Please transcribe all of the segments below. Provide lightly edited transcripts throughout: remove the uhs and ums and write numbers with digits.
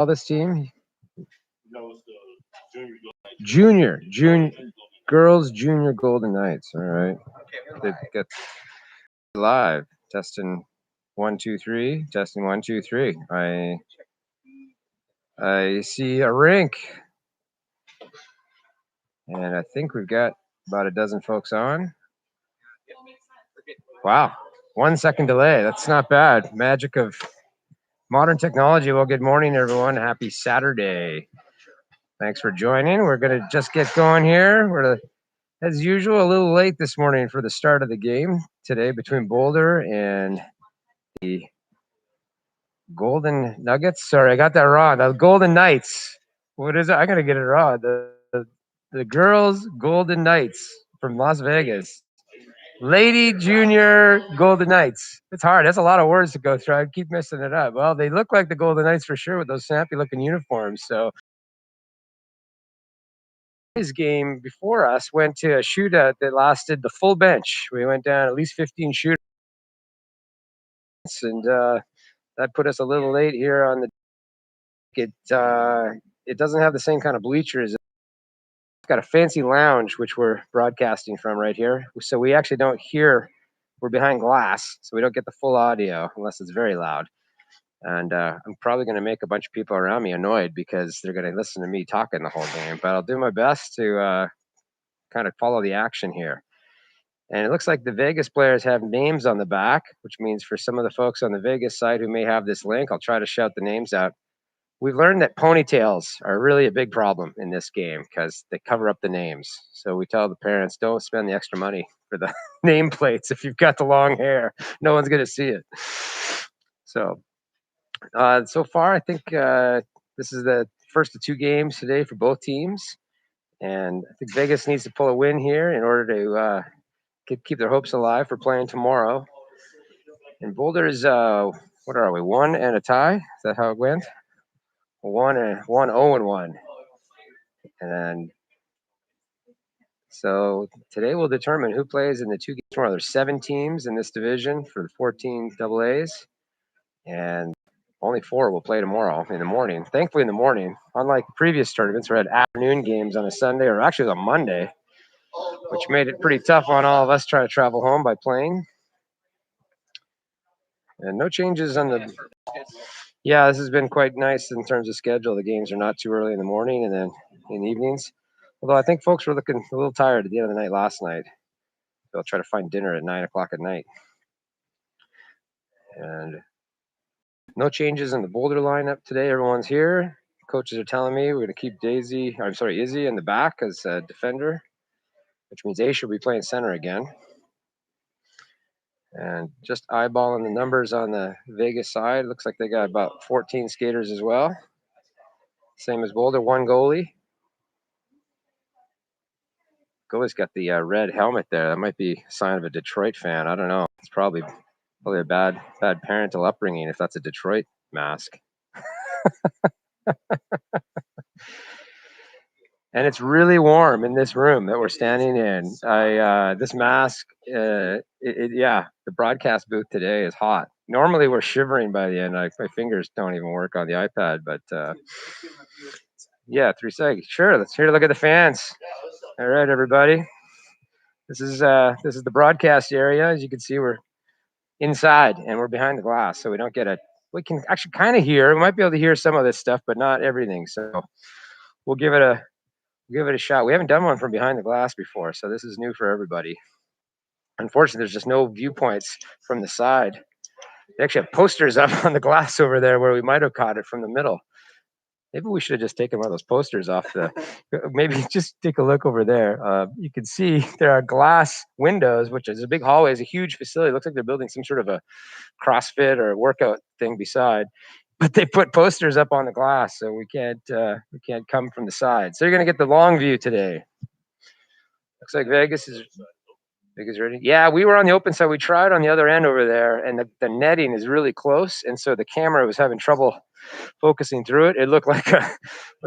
All this team? Junior girls junior Golden Knights. All right. They get live testing 1 2 3 testing 1 2 3. I see a rink, and I think we've got about a dozen folks on. Wow, 1 second delay. That's not bad. Magic of modern technology. Well, good morning, everyone. Happy Saturday. Thanks for joining. We're gonna just get going here. We're as usual a little late this morning for the start of the game today between Boulder and the Golden Nuggets. Sorry, I got that wrong. The Golden Knights. What is it? I gotta get it wrong. The girls Golden Knights from Las Vegas. Lady Junior Golden Knights. It's hard. That's a lot of words to go through. I keep messing it up. Well, they look like the Golden Knights for sure with those snappy looking uniforms. So his game before us went to a shootout that lasted the full bench. We went down at least 15 shootouts, and that put us a little late here on the. It doesn't have the same kind of bleachers. It's got a fancy lounge which we're broadcasting from right here, so we actually don't hear. We're behind glass, so we don't get the full audio unless it's very loud. And I'm probably going to make a bunch of people around me annoyed because they're going to listen to me talking the whole game. But I'll do my best to kind of follow the action here. And it looks like the Vegas players have names on the back, which means for some of the folks on the Vegas side who may have this link, I'll try to shout the names out. We've learned that ponytails are really a big problem in this game because they cover up the names. So we tell the parents, don't spend the extra money for the nameplates if you've got the long hair. No one's going to see it. So far, I think this is the first of two games today for both teams. And I think Vegas needs to pull a win here in order to keep their hopes alive for playing tomorrow. And Boulder is, what are we, 1 and a tie? Is that how it went? 1-0-1. And so today will determine who plays in the two games tomorrow. There's 7 teams in this division for the 14 AA's. And only 4 will play tomorrow in the morning. Thankfully, in the morning, unlike previous tournaments, we had afternoon games on a Sunday, or actually on Monday, which made it pretty tough on all of us trying to travel home by plane. And no changes on the. Yeah, this has been quite nice in terms of schedule. The games are not too early in the morning and then in the evenings. Although I think folks were looking a little tired at the end of the night last night. They'll try to find dinner at 9 o'clock at night. And no changes in the Boulder lineup today. Everyone's here. Coaches are telling me we're going to keep Izzy in the back as a defender, which means Aisha will be playing center again. And just eyeballing the numbers on the Vegas side, looks like they got about 14 skaters as well. Same as Boulder, 1 goalie. Goalie's got the red helmet there. That might be a sign of a Detroit fan. I don't know. It's probably a bad parental upbringing if that's a Detroit mask. And it's really warm in this room that we're standing in. This mask, the broadcast booth today is hot. Normally we're shivering by the end. My fingers don't even work on the iPad, but 3 seconds. Sure, let's hear a look at the fans. All right, everybody. This is the broadcast area. As you can see, we're inside and we're behind the glass, so we don't get it. We can actually kind of hear. We might be able to hear some of this stuff, but not everything. So we'll give it a shot. We haven't done one from behind the glass before, so this is new for everybody. Unfortunately, there's just no viewpoints from the side. They actually have posters up on the glass over there where we might have caught it from the middle. Maybe we should have just taken one of those posters off maybe just take a look over there. You can see there are glass windows, which is a big hallway. It's a huge facility. It looks like they're building some sort of a CrossFit or workout thing beside. But they put posters up on the glass, so we can't come from the side. So you're gonna get the long view today. Looks like Vegas is ready. Yeah, we were on the open side. We tried on the other end over there, and the netting is really close, and so the camera was having trouble focusing through it. It looked like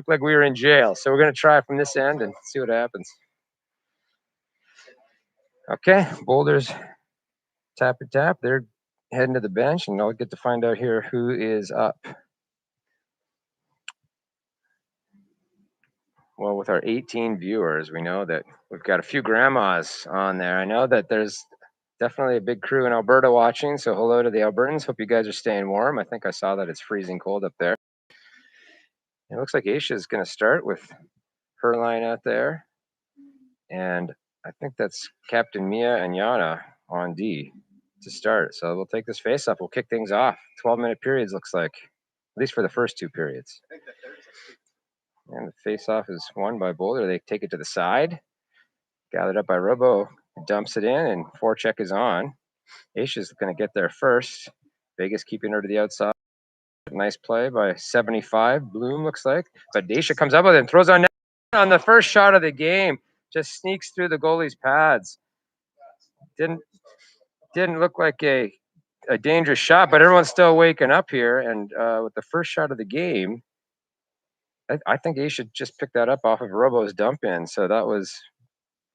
we were in jail. So we're gonna try from this end and see what happens. Okay, Boulder's tap. They're heading to the bench, and I'll get to find out here who is up. Well, with our 18 viewers, we know that we've got a few grandmas on there. I know that there's definitely a big crew in Alberta watching, so hello to the Albertans. Hope you guys are staying warm. I think I saw that it's freezing cold up there. It looks like Aisha is going to start with her line out there. And I think that's Captain Mia and Yana on D to start. So we'll take this face off. We'll kick things off. 12-minute periods, looks like, at least for the first two periods. And the face off is won by Boulder. They take it to the side. Gathered up by Robo, dumps it in, and forecheck is on. Aisha's going to get there first. Vegas keeping her to the outside. Nice play by 75. Bloom looks like. But Aisha comes up with it and throws on the first shot of the game. Just sneaks through the goalie's pads. Didn't look like a dangerous shot, but everyone's still waking up here. And with the first shot of the game, I think Aisha just picked that up off of Robo's dump in. So that was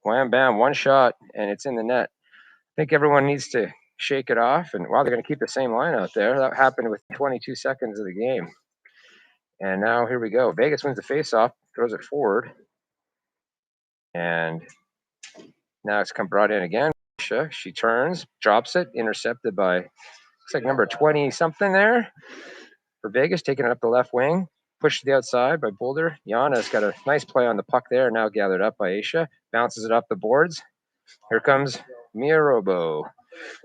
wham bam, one shot, and it's in the net. I think everyone needs to shake it off. And wow, they're going to keep the same line out there. That happened with 22 seconds of the game. And now here we go. Vegas wins the faceoff, throws it forward. And now it's come brought in again. She turns, drops it, intercepted by, looks like number 20 something there for Vegas, taking it up the left wing. Pushed to the outside by Boulder. Yana's got a nice play on the puck there, now gathered up by Aisha. Bounces it up the boards. Here comes Mia Robo.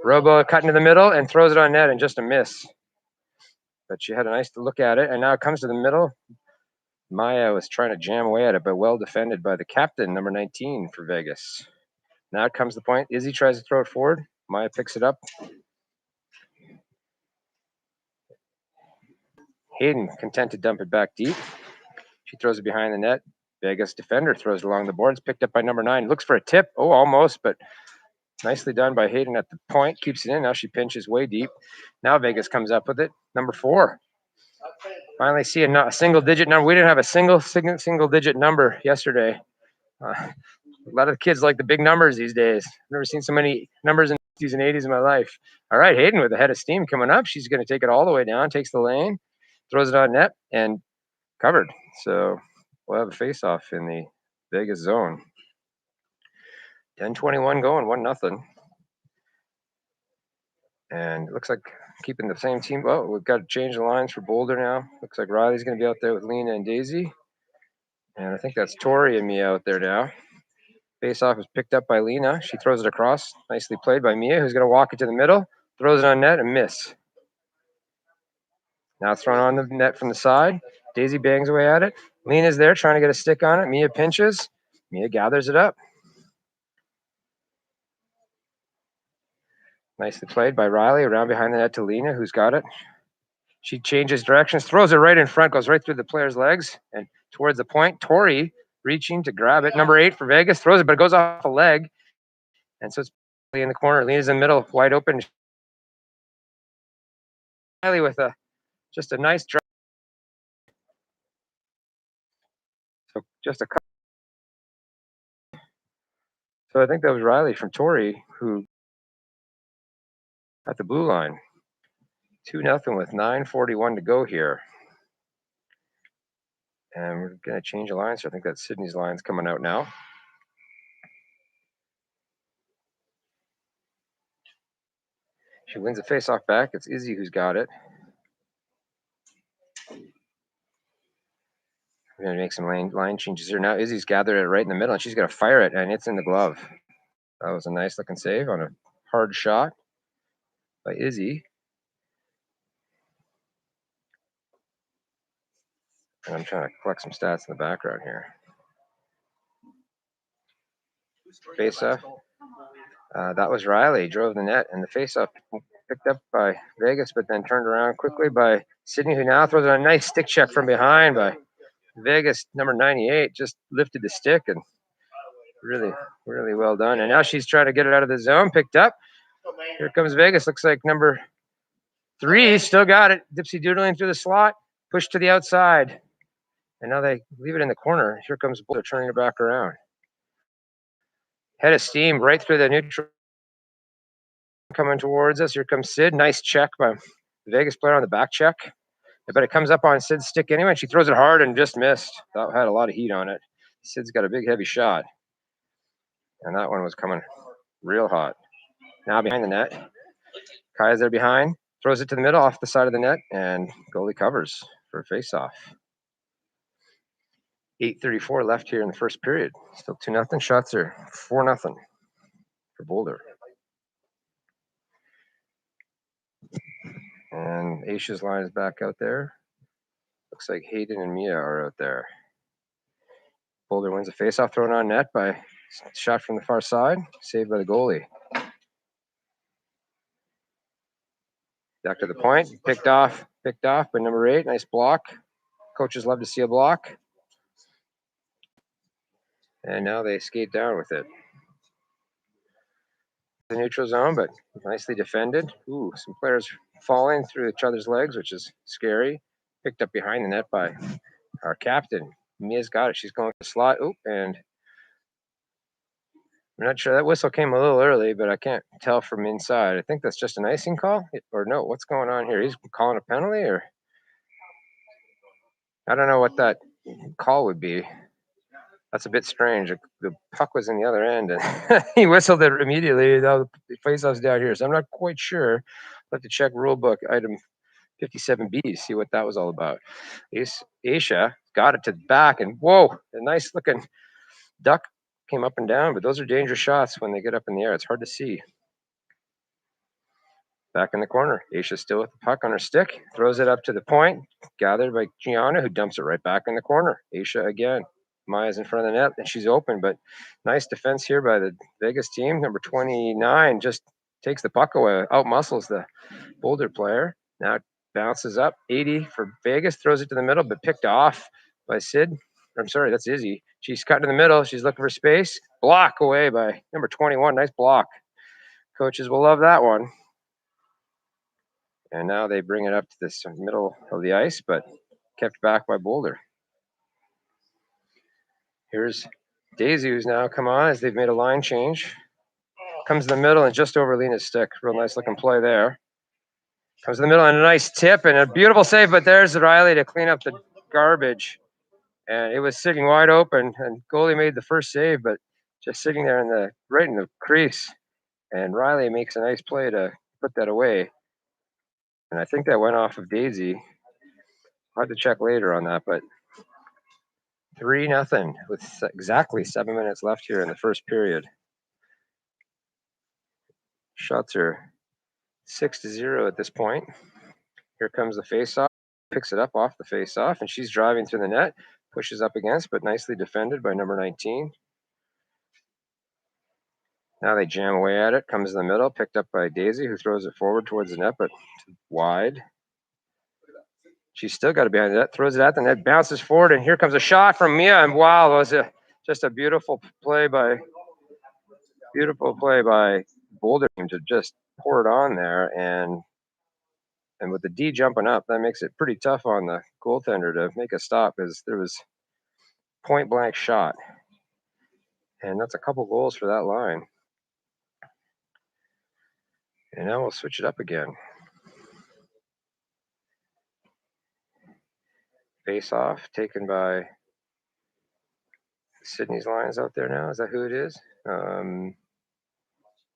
Robo cutting to the middle and throws it on net and just a miss. But she had a nice look at it, and now it comes to the middle. Maya was trying to jam away at it, but well defended by the captain, number 19 for Vegas. Now it comes the point. Izzy tries to throw it forward. Maya picks it up. Hayden content to dump it back deep. She throws it behind the net. Vegas defender throws it along the boards. Picked up by number 9. Looks for a tip. Oh, almost, but nicely done by Hayden at the point. Keeps it in. Now she pinches way deep. Now Vegas comes up with it. Number 4. Finally see a single-digit number. We didn't have a single-digit number yesterday. A lot of the kids like the big numbers these days. I've never seen so many numbers in the 60s and 80s in my life. All right, Hayden with a head of steam coming up. She's going to take it all the way down, takes the lane, throws it on net, and covered. So we'll have a face-off in the Vegas zone. 10-21 going, 1-0. And it looks like keeping the same team. Oh, we've got to change the lines for Boulder now. Looks like Riley's going to be out there with Lena and Daisy. And I think that's Tori and Mia out there now. Face-off is picked up by Lena. She throws it across. Nicely played by Mia, who's going to walk it to the middle. Throws it on net and miss. Now it's thrown on the net from the side. Daisy bangs away at it. Lena's there trying to get a stick on it. Mia pinches. Mia gathers it up. Nicely played by Riley. Around behind the net to Lena, who's got it. She changes directions, throws it right in front, goes right through the player's legs and towards the point. Tori reaching to grab it. Number 8 for Vegas, throws it, but it goes off a leg. And so it's in the corner. Lena's in the middle, wide open. Riley with just a nice drive. So just a cut. So I think that was Riley from Tori who at the blue line. 2-0 with 9:41 to go here. And we're going to change the line. So I think that's Sydney's line's coming out now. She wins the face-off back. It's Izzy who's got it. We're going to make some line changes here. Now Izzy's gathered it right in the middle, and she's going to fire it, and it's in the glove. That was a nice-looking save on a hard shot by Izzy. And I'm trying to collect some stats in the background here. Face-off. That was Riley, drove the net, and the face-off picked up by Vegas, but then turned around quickly by Sydney, who now throws a nice stick check from behind by Vegas, number 98, just lifted the stick and really, really well done. And now she's trying to get it out of the zone, picked up. Here comes Vegas, looks like number 3, still got it. Dipsy doodling through the slot, pushed to the outside. And now they leave it in the corner. Here comes Boulder turning it back around. Head of steam right through the neutral. Coming towards us. Here comes Sid. Nice check by the Vegas player on the back check. But it comes up on Sid's stick anyway. And she throws it hard and just missed. That had a lot of heat on it. Sid's got a big heavy shot, and that one was coming real hot. Now behind the net. Kaya's there behind, throws it to the middle off the side of the net, and goalie covers for a face-off. 8:34 left here in the first period. Still 2-0. Shots are 4-0 for Boulder. And Aisha's line is back out there. Looks like Hayden and Mia are out there. Boulder wins a face-off thrown on net by shot from the far side, saved by the goalie. Back to the point, picked off by number 8. Nice block. Coaches love to see a block. And now they skate down with it. The neutral zone, but nicely defended. Ooh, some players falling through each other's legs, which is scary. Picked up behind the net by our captain. Mia's got it. She's going to the slot. Oop, and I'm not sure. That whistle came a little early, but I can't tell from inside. I think that's just an icing call. Or no, what's going on here? He's calling a penalty, or I don't know what that call would be. That's a bit strange. The puck was in the other end, and he whistled it immediately. The face-off's down here, so I'm not quite sure. I'll have to check rule book item 57B to see what that was all about. Aisha got it to the back, and whoa, a nice-looking duck came up and down, but those are dangerous shots when they get up in the air. It's hard to see. Back in the corner, Aisha still with the puck on her stick, throws it up to the point, gathered by Gianna, who dumps it right back in the corner. Aisha again. Maya's in front of the net, and she's open, but nice defense here by the Vegas team. Number 29 just takes the puck away, out-muscles the Boulder player. Now bounces up, 80 for Vegas, throws it to the middle, but picked off by Sid. I'm sorry, that's Izzy. She's cut in the middle. She's looking for space. Block away by number 21. Nice block. Coaches will love that one. And now they bring it up to this middle of the ice, but kept back by Boulder. Here's Daisy, who's now come on as they've made a line change. Comes in the middle and just over Lena's stick. Real nice looking play there. Comes in the middle and a nice tip and a beautiful save, but there's Riley to clean up the garbage. And it was sitting wide open, and goalie made the first save, but just sitting there right in the crease. And Riley makes a nice play to put that away. And I think that went off of Daisy. I'll have to check later on that, but 3-0 with exactly 7 minutes left here in the first period. Shots are 6-0 at this point. Here comes the face-off. Picks it up off the face-off, and she's driving through the net. Pushes up against, but nicely defended by number 19. Now they jam away at it. Comes in the middle. Picked up by Daisy, who throws it forward towards the net, but wide. She's still got it behind the net. Throws it at the net. Bounces forward, and here comes a shot from Mia. And wow, it was just a beautiful play by Boulder team to just pour it on there. And with the D jumping up, that makes it pretty tough on the goaltender to make a stop, as there was point blank shot. And that's a couple goals for that line. And now we'll switch it up again. Face off taken by Sydney's lines out there now. Is that who it is?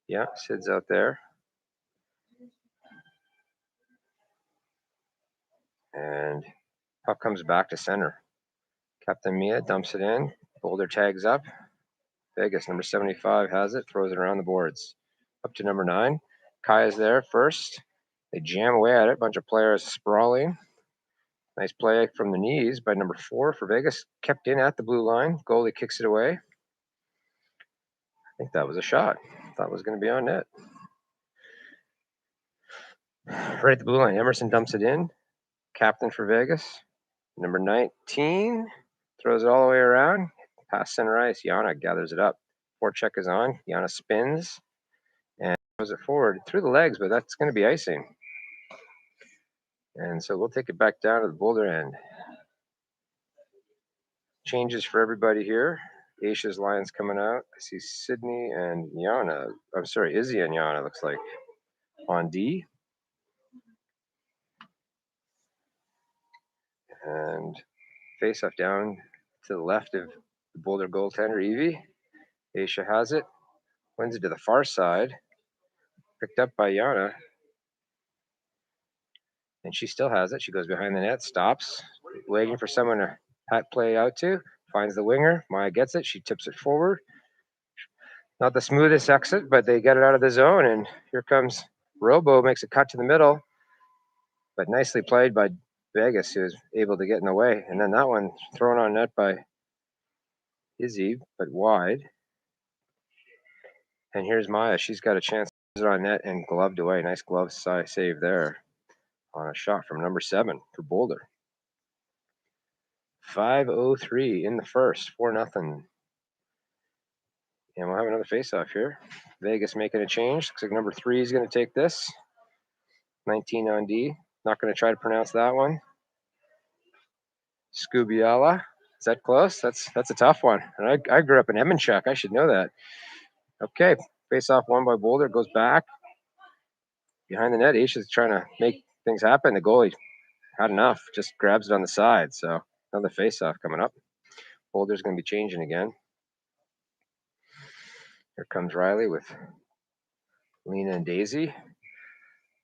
Yeah, Sid's out there. And puck comes back to center. Captain Mia dumps it in. Boulder tags up. Vegas, number 75, has it, throws it around the boards. Up to number 9. Kaya's there first. They jam away at it. Bunch of players sprawling. Nice play from the knees by number 4 for Vegas. Kept in at the blue line. Goalie kicks it away. I think that was a shot. Thought it was going to be on net. Right at the blue line, Emerson dumps it in. Captain for Vegas. Number 19 throws it all the way around. Past center ice. Yana gathers it up. Forecheck is on. Yana spins and throws it forward through the legs, but that's going to be icing. And so we'll take it back down to the Boulder end. Changes for everybody here. Aisha's line's coming out. I see Sydney and Yana. I'm sorry, Izzy and Yana, looks like, on D. And face off down to the left of the Boulder goaltender, Evie. Aisha has it, wins it to the far side, picked up by Yana, and she still has it. She goes behind the net, stops, waiting for someone to play out to, finds the winger. Maya gets it. She tips it forward. Not the smoothest exit, but they get it out of the zone, and here comes Robo, makes a cut to the middle, but nicely played by Vegas, who was able to get in the way. And then that one thrown on net by Izzy, but wide. And here's Maya. She's got a chance to put it on net and gloved away. Nice glove save there on a shot from number 7 for Boulder. 5:03 in the first, 4-0. And we'll have another face-off here. Vegas making a change. Looks like number 3 is going to take this. 19 on D. Not going to try to pronounce that one. Scubiala. Is that close? That's a tough one. And I grew up in Edmonchuk. I should know that. Okay, face-off won by Boulder. Goes back. Behind the net, Aisha's trying to make things happen. The goalie had enough. Just grabs it on the side. So another face-off coming up. Boulder's going to be changing again. Here comes Riley with Lena and Daisy.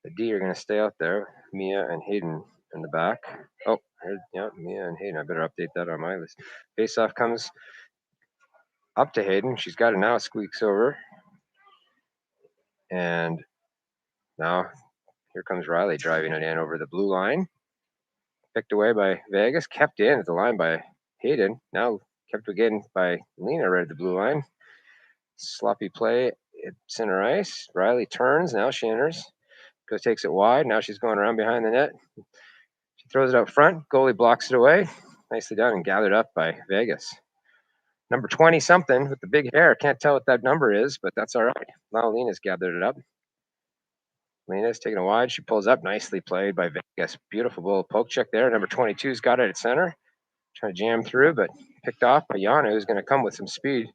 The D are going to stay out there. Mia and Hayden in the back. Oh, yeah, Mia and Hayden. I better update that on my list. Face-off comes up to Hayden. She's got it now. Squeaks over. And now here comes Riley driving it in over the blue line. Picked away by Vegas. Kept in at the line by Hayden. Now kept again by Lena right at the blue line. Sloppy play at center ice. Riley turns. Now she enters. Takes it wide. Now she's going around behind the net. She throws it out front. Goalie blocks it away. Nicely done and gathered up by Vegas. Number 20 something with the big hair. Can't tell what that number is, but that's all right. Now Lena's gathered it up. Lena's taking it wide. She pulls up. Nicely played by Vegas. Beautiful little poke check there. Number 22's got it at center. Trying to jam through, but picked off by Yana, who's going to come with some speed.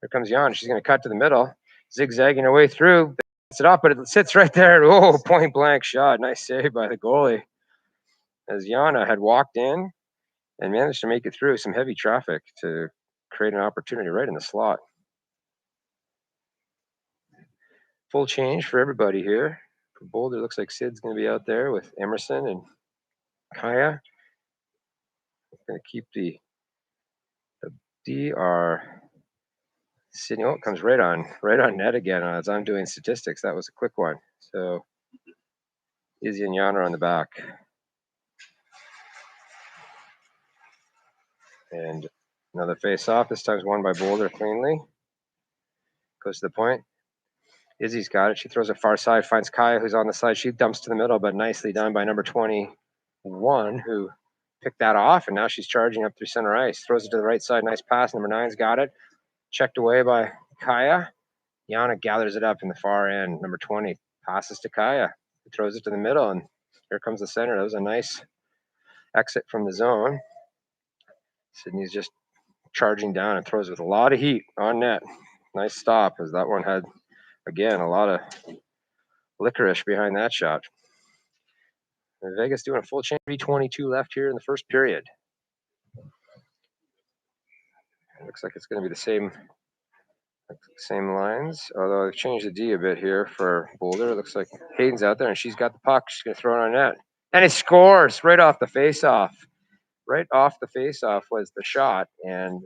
Here comes Yana. She's going to cut to the middle. Zigzagging her way through. It off, but it sits right there. Oh, point blank shot. Nice save by the goalie. As Yana had walked in and managed to make it through some heavy traffic to create an opportunity right in the slot. Full change for everybody here. For Boulder, looks like Sid's going to be out there with Emerson and Kaya. Going to keep the DR. Sydney, oh, it comes right on net again as I'm doing statistics. That was a quick one. So Izzy and Yana on the back. And another face-off. This time's won by Boulder cleanly. Goes to the point. Izzy's got it. She throws it far side, finds Kaya, who's on the side. She dumps to the middle, but nicely done by number 21, who picked that off. And now she's charging up through center ice. Throws it to the right side. Nice pass. Number 9's got it. Checked away by Kaya. Yana gathers it up in the far end. Number 20 passes to Kaya. He throws it to the middle, and here comes the center. That was a nice exit from the zone. Sydney's just charging down and throws with a lot of heat on net. Nice stop, as that one had, again, a lot of licorice behind that shot. And Vegas doing a full change. 3:22 left here in the first period. It looks like it's going to be the same lines, although I've changed the D a bit here for Boulder. It looks like Hayden's out there, and she's got the puck. She's going to throw it on net. And it scores right off the face-off. Right off the face-off was the shot, and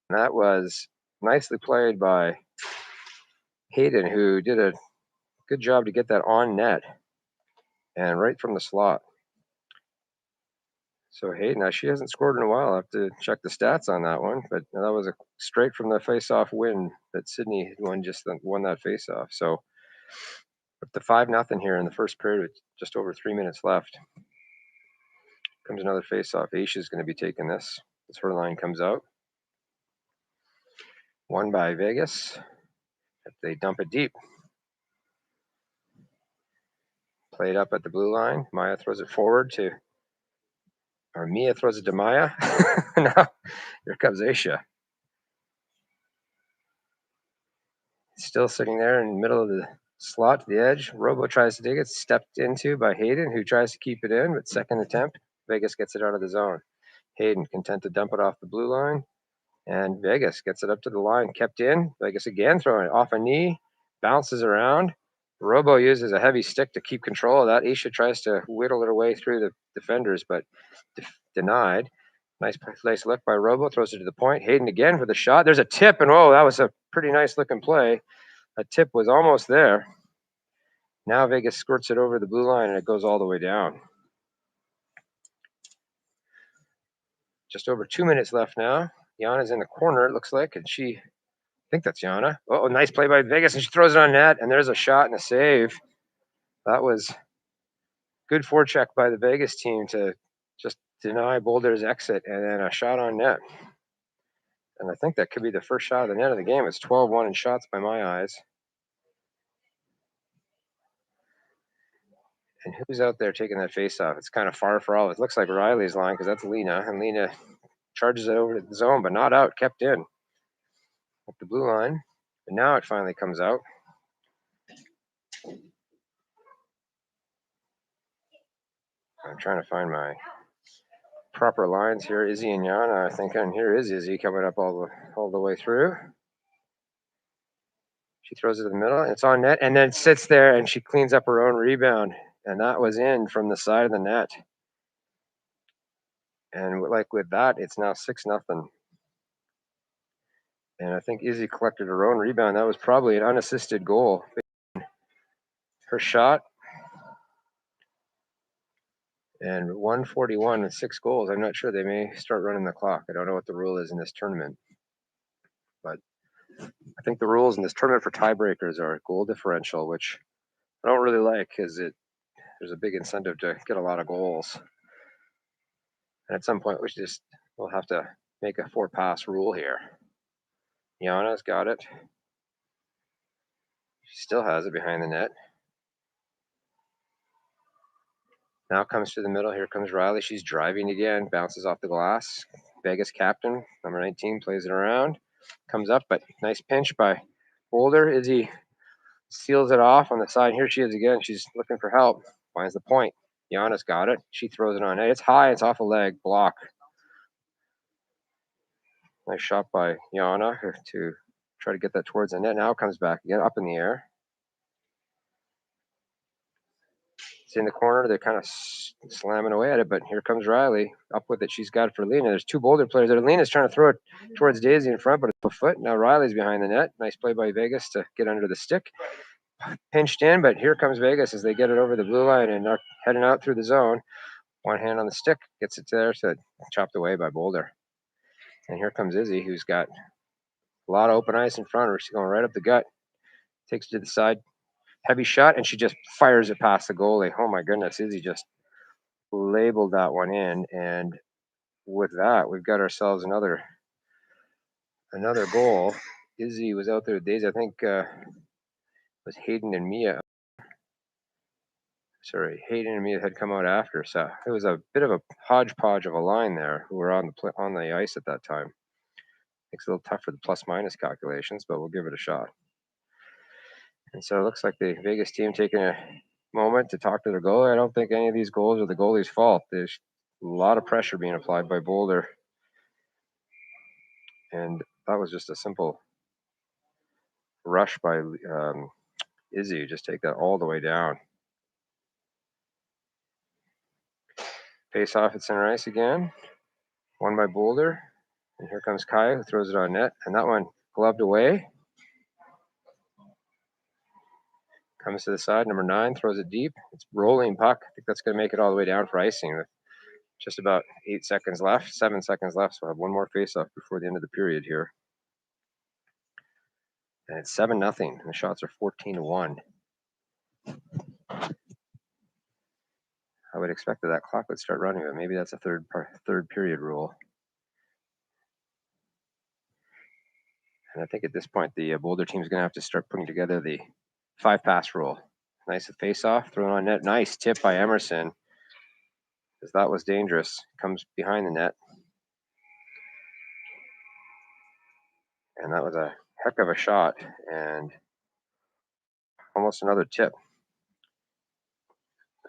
that was nicely played by Hayden, who did a good job to get that on net and right from the slot. So Hayden, now she hasn't scored in a while. I'll have to check the stats on that one, but that was a straight from the face-off win that Sydney won that face-off. So up to 5-0 here in the first period with just over 3 minutes left. Comes another face-off. Aisha's going to be taking this as her line comes out. Won by Vegas. They dump it deep. Played up at the blue line. Mia throws it to Maya. Now, here comes Aisha. Still sitting there in the middle of the slot to the edge. Robo tries to dig it. Stepped into by Hayden, who tries to keep it in, but second attempt, Vegas gets it out of the zone. Hayden content to dump it off the blue line. And Vegas gets it up to the line, kept in. Vegas again throwing it off a knee, bounces around. Robo uses a heavy stick to keep control of that. Isha tries to whittle her way through the defenders, but denied. Nice look by Robo, throws it to the point. Hayden again for the shot. There's a tip, and that was a pretty nice looking play. A tip was almost there. Now Vegas squirts it over the blue line, and it goes all the way down. Just over 2 minutes left now. Yana's in the corner, it looks like, and I think that's Yana. Oh, nice play by Vegas, and she throws it on net, and there's a shot and a save. That was good forecheck by the Vegas team to just deny Boulder's exit, and then a shot on net. And I think that could be the first shot of the net of the game. It's 12-1 in shots by my eyes. And who's out there taking that face off? It's kind of far for all. It looks like Riley's line because that's Lena, and Lena charges it over to the zone, but not out, kept in at the blue line. And now it finally comes out. I'm trying to find my proper lines here. Izzy and Yana, I think, and here is Izzy coming up all the way through. She throws it to the middle, and it's on net, and then sits there, and she cleans up her own rebound, and that was in from the side of the net. And like with that, it's now 6-0. And I think Izzy collected her own rebound. That was probably an unassisted goal. Her shot, and 141 with 6 goals. I'm not sure. They may start running the clock. I don't know what the rule is in this tournament. But I think the rules in this tournament for tiebreakers are goal differential, which I don't really like because there's a big incentive to get a lot of goals. And at some point, we'll have to make a 4-pass rule here. Yana's got it. She still has it behind the net. Now comes to the middle. Here comes Riley. She's driving again. Bounces off the glass. Vegas captain, number 19, plays it around. Comes up, but nice pinch by Boulder. Izzy seals it off on the side. Here she is again. She's looking for help. Finds the point. Yana's got it. She throws it on. It's high. It's off a leg. Block. Nice shot by Yana to try to get that towards the net. Now it comes back again, up in the air. It's in the corner. They're kind of slamming away at it, but here comes Riley up with it. She's got it for Lena. There's 2 Boulder players there. Lena's trying to throw it towards Daisy in front, but it's a foot. Now Riley's behind the net. Nice play by Vegas to get under the stick. Pinched in, but here comes Vegas as they get it over the blue line and are heading out through the zone. One hand on the stick, gets it there, so chopped away by Boulder. And here comes Izzy, who's got a lot of open ice in front of her. She's going right up the gut. Takes it to the side. Heavy shot, and she just fires it past the goalie. Oh my goodness, Izzy just labeled that one in, and with that, we've got ourselves another goal. Izzy was out there with Daisy. I think it was Hayden and Mia. Sorry, Hayden and Mia had come out after, so it was a bit of a hodgepodge of a line there who were on the ice at that time. Makes it a little tough for the plus minus calculations, but we'll give it a shot. And so it looks like the Vegas team taking a moment to talk to their goalie. I don't think any of these goals are the goalie's fault. There's a lot of pressure being applied by Boulder. And that was just a simple rush by Izzy. Just take that all the way down. Face off at center ice again. Won by Boulder. And here comes Kai, who throws it on net. And that one gloved away. Comes to the side, number 9, throws it deep. It's rolling puck. I think that's going to make it all the way down for icing with just about 8 seconds left, 7 seconds left. So we'll have one more face-off before the end of the period here. And it's 7-0, and the shots are 14-1. I would expect that clock would start running, but maybe that's a third period rule. And I think at this point, the Boulder team is going to have to start putting together the 5-pass rule. Nice face-off, thrown on net. Nice tip by Emerson, because that was dangerous. Comes behind the net. And that was a heck of a shot and almost another tip.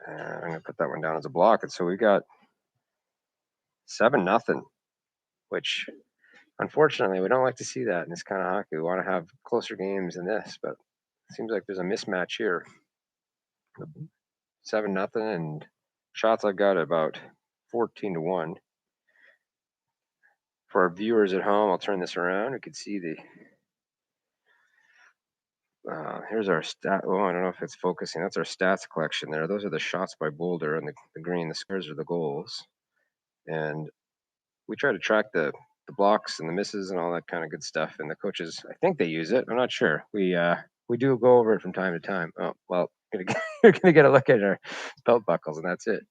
I'm going to put that one down as a block. And so we got 7-0, which Unfortunately, we don't like to see that in this kind of hockey. We want to have closer games than this, but it seems like there's a mismatch here. 7-0, and shots I've got about 14-1. For our viewers at home, I'll turn this around. We can see the. Here's our stat. Oh, I don't know if it's focusing. That's our stats collection there. Those are the shots by Boulder, and the green, the squares are the goals. And we try to track the blocks and the misses and all that kind of good stuff. And the coaches, I think they use it. I'm not sure. We do go over it from time to time. Oh well, you're gonna get a look at our belt buckles, and that's it.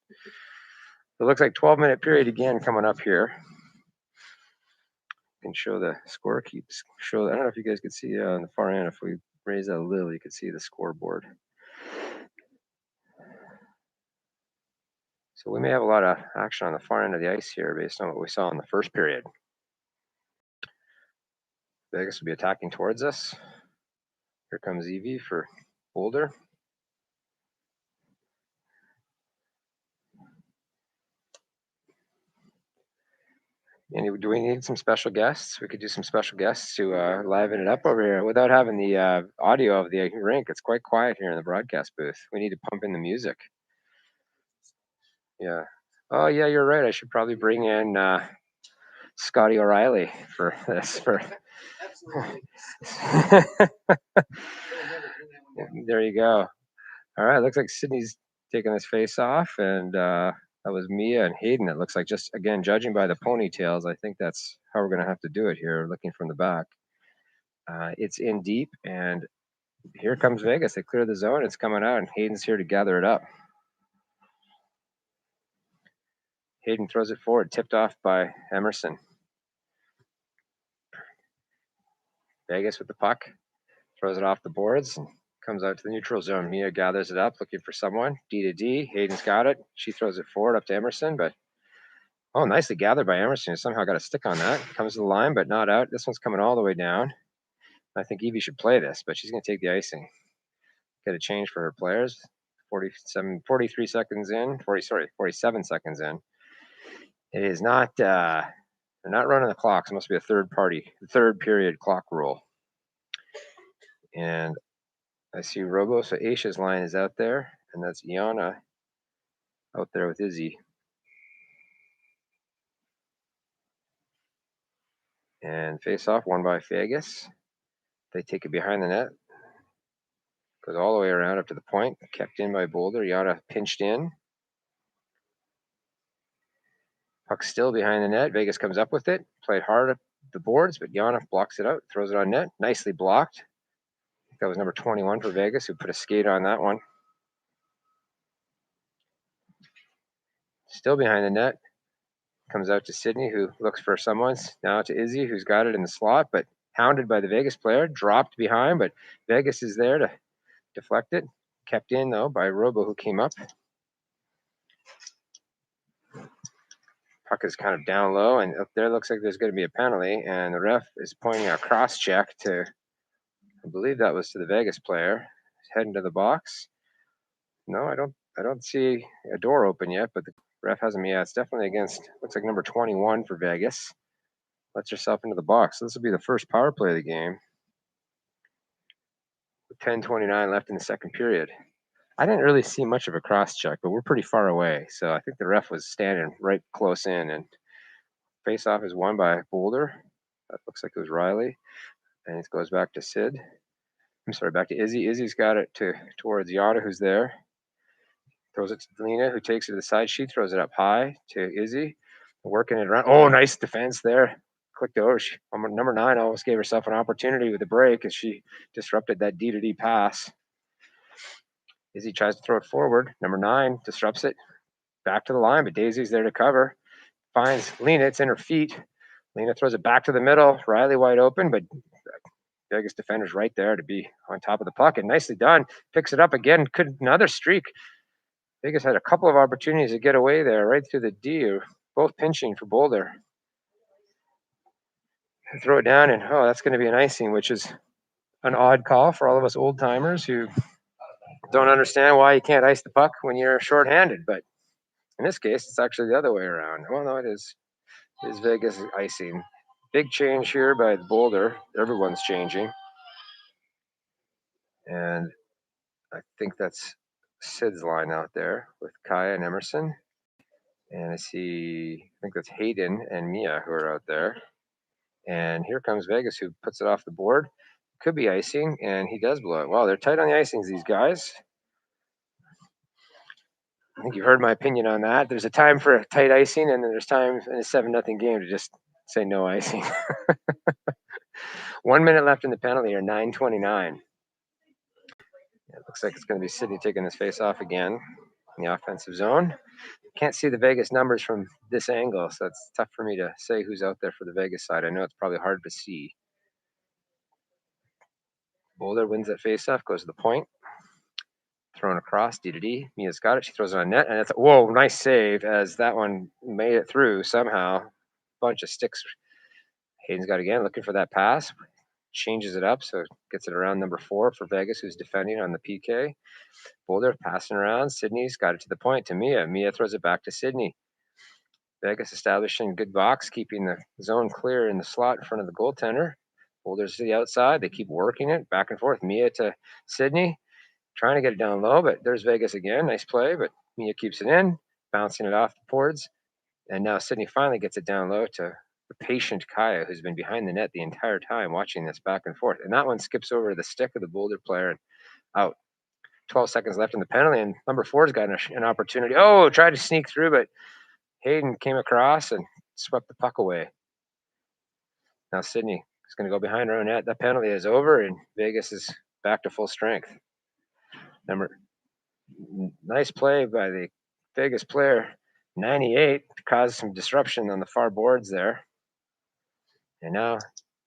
It looks like 12-minute period again coming up here. You can show the score keeps show. I don't know if you guys can see on the far end. If we raise that a little, you can see the scoreboard. So we may have a lot of action on the far end of the ice here based on what we saw in the first period. Vegas will be attacking towards us. Here comes Evie for Boulder. Do we need some special guests? We could do some special guests to liven it up over here without having the audio of the rink. It's quite quiet here in the broadcast booth. We need to pump in the music. Yeah. Oh, yeah, you're right. I should probably bring in Scotty O'Reilly for this. There you go. All right. Looks like Sydney's taking this face off, and that was Mia and Hayden. It looks like, just again, judging by the ponytails, I think that's how we're going to have to do it here, looking from the back. It's in deep, and here comes Vegas. They clear the zone. It's coming out, and Hayden's here to gather it up. Hayden throws it forward, tipped off by Emerson. Vegas with the puck, throws it off the boards, and comes out to the neutral zone. Mia gathers it up, looking for someone. D to D. Hayden's got it. She throws it forward up to Emerson, but nicely gathered by Emerson. Somehow got a stick on that. Comes to the line, but not out. This one's coming all the way down. I think Evie should play this, but she's going to take the icing. Get a change for her players. 43 seconds in. 47 seconds in. It is not. They're not running the clocks. It must be a third period clock rule. And I see Robo. So Aisha's line is out there, and that's Iana out there with Izzy. And face off, won by Vegas. They take it behind the net. Goes all the way around up to the point. Kept in by Boulder. Iana pinched in. Puck still behind the net. Vegas comes up with it. Played hard at the boards, but Iana blocks it out. Throws it on net. Nicely blocked. I think that was number 21 for Vegas, who put a skate on that one. Still behind the net. Comes out to Sydney, who looks for someone. Now to Izzy, who's got it in the slot, but hounded by the Vegas player. Dropped behind, but Vegas is there to deflect it. Kept in, though, by Robo, who came up. Puck is kind of down low, and up there looks like there's going to be a penalty, and the ref is pointing a cross check to, I believe that was to the Vegas player. He's heading to the box. No, I don't see a door open yet, but the ref hasn't. Yeah, it's definitely against, looks like number 21 for Vegas. Lets herself into the box. So this will be the first power play of the game. With 10:29 left in the second period. I didn't really see much of a cross check, but we're pretty far away. So I think the ref was standing right close in, and face off is won by Boulder. That looks like it was Riley. And it goes back to Sid. I'm sorry, back to Izzy. Izzy's got it towards Yada, who's there. Throws it to Lena, who takes it to the side. She throws it up high to Izzy. Working it around. Oh, nice defense there. Clicked over. Number 9 almost gave herself an opportunity with the break as she disrupted that D to D pass. Izzy tries to throw it forward. Number 9 disrupts it. Back to the line, but Daisy's there to cover. Finds Lena. It's in her feet. Lena throws it back to the middle. Riley wide open, but Vegas defender's right there to be on top of the puck. And nicely done. Picks it up again. Another streak. Vegas had a couple of opportunities to get away there, right through the D. Both pinching for Boulder. Throw it down, and that's going to be an icing, which is an odd call for all of us old timers who don't understand why you can't ice the puck when you're shorthanded. But in this case, it's actually the other way around. Well, no, it is Vegas icing. big change here by Boulder. Everyone's changing. And I think that's Sid's line out there with Kaya and Emerson. And I think that's Hayden and Mia who are out there. And here comes Vegas, who puts it off the board. Could be icing, and he does blow it. Wow, they're tight on the icings, these guys. I think you've heard my opinion on that. There's a time for a tight icing, and then there's time in a 7-0 game to just say no icing. 1 minute left in the penalty, or 9:29. It looks like it's going to be Sydney taking this face off again in the offensive zone. Can't see the Vegas numbers from this angle, so it's tough for me to say who's out there for the Vegas side. I know it's probably hard to see. Boulder wins that face-off, goes to the point. Thrown across, D. Mia's got it. She throws it on net, and it's whoa, nice save as that one made it through somehow. Bunch of sticks. Hayden's got it again, looking for that pass. Changes it up, so gets it around number 4 for Vegas, who's defending on the PK. Boulder passing around. Sydney's got it to the point to Mia. Mia throws it back to Sydney. Vegas establishing good box, keeping the zone clear in the slot in front of the goaltender. Boulder's to the outside. They keep working it back and forth. Mia to Sydney, trying to get it down low, but there's Vegas again. Nice play, but Mia keeps it in, bouncing it off the boards. And now Sydney finally gets it down low to the patient Kaya, who's been behind the net the entire time watching this back and forth. And that one skips over the stick of the Boulder player and out. 12 seconds left in the penalty, and number 4's got an opportunity. Oh, tried to sneak through, but Hayden came across and swept the puck away. Now Sydney is going to go behind her own net. That penalty is over, and Vegas is back to full strength. Nice play by the Vegas player, 98, caused some disruption on the far boards there. And now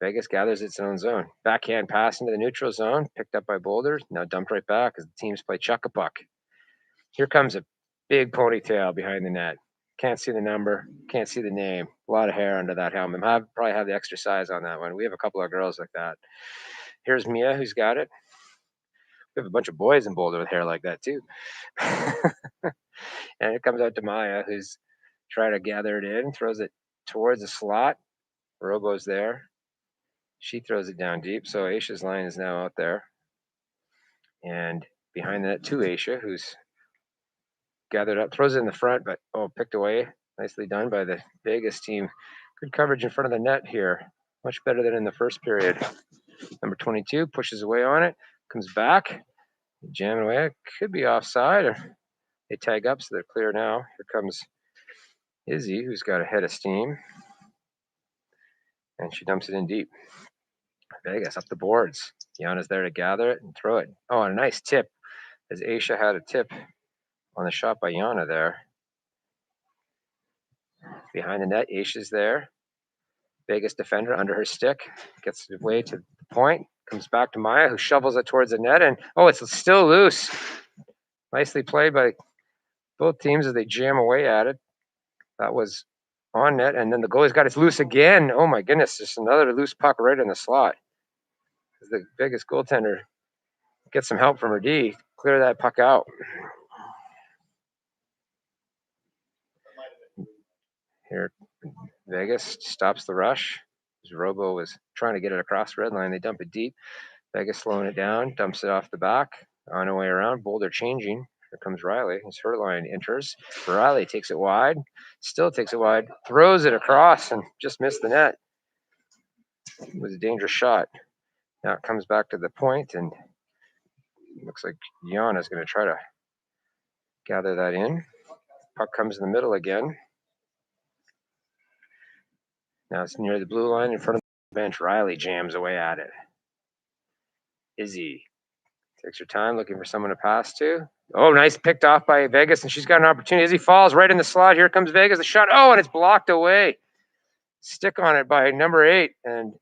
Vegas gathers its own zone. Backhand pass into the neutral zone, picked up by Boulder. Now dumped right back as the teams play chuck-a-puck. Here comes a big ponytail behind the net. Can't see the number, can't see the name. A lot of hair under that helmet. Probably have the extra size on that one. We have a couple of girls like that. Here's Mia, who's got it. We have a bunch of boys in Boulder with hair like that too. And it comes out to Maya, who's trying to gather it in, throws it towards the slot. Robo's there. She throws it down deep. So Aisha's line is now out there. And behind that, to Aisha, who's gathered up, throws it in the front, but picked away. Nicely done by the Vegas team. Good coverage in front of the net here. Much better than in the first period. Number 22 pushes away on it, comes back, jamming away. Could be offside, or they tag up, so they're clear now. Here comes Izzy, who's got a head of steam, and she dumps it in deep. Vegas up the boards. Yana's there to gather it and throw it. Oh, and a nice tip, as Aisha had a tip on the shot by Yana there. Behind the net, Aisha's there. Vegas defender under her stick, gets it away to the point, comes back to Maya, who shovels it towards the net, and it's still loose. Nicely played by both teams as they jam away at it. That was on net, and then the goalie's got it loose again. Oh my goodness, just another loose puck right in the slot. The Vegas goaltender gets some help from her D, clear that puck out. Here, Vegas stops the rush. Robo was trying to get it across the red line. They dump it deep. Vegas slowing it down, dumps it off the back. On her way around, Boulder changing. Here comes Riley. As her line enters, Riley takes it wide, still takes it wide, throws it across and just missed the net. It was a dangerous shot. Now it comes back to the point, and looks like Yana's going to try to gather that in. Puck comes in the middle again. Now it's near the blue line in front of the bench. Riley jams away at it. Izzy takes her time looking for someone to pass to. Oh, nice, picked off by Vegas, and she's got an opportunity. Izzy falls right in the slot. Here comes Vegas. The shot. Oh, and it's blocked away. Stick on it by number 8 and